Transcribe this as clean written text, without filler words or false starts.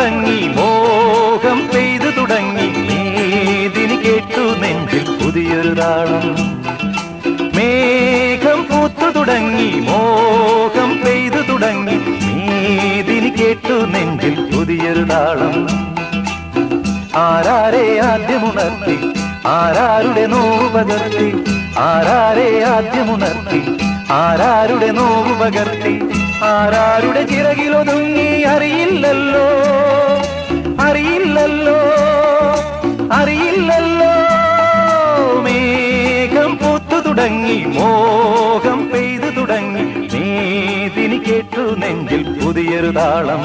തുടങ്ങി മോഹം പെയ്തു തുടങ്ങി മേദിനി കേട്ടു നെഞ്ചിൽ പുതിയൊരു താളം മേഘം പൂത്തു തുടങ്ങി മോഹം പെയ്തു തുടങ്ങി മേദിനി കേട്ടു നെഞ്ചിൽ പുതിയൊരു താളം ആരാരെ ആദ്യമുണർത്തി ആരാരുടെ നോവ് പകർത്തി ആരാരെ ആദ്യമുണർത്തി ആരാരുടെ നോവ് പകർത്തി ആരാരുടെ ചിറകിലൊതുങ്ങി അറിയില്ലല്ലോ അറിയില്ലല്ലോ അറിയില്ലല്ലോ മേഘം പൂത്തു തുടങ്ങി മോഹം പെയ്തു തുടങ്ങി മേദിനി കേട്ടു നെഞ്ചിൽ പുതിയൊരു താളം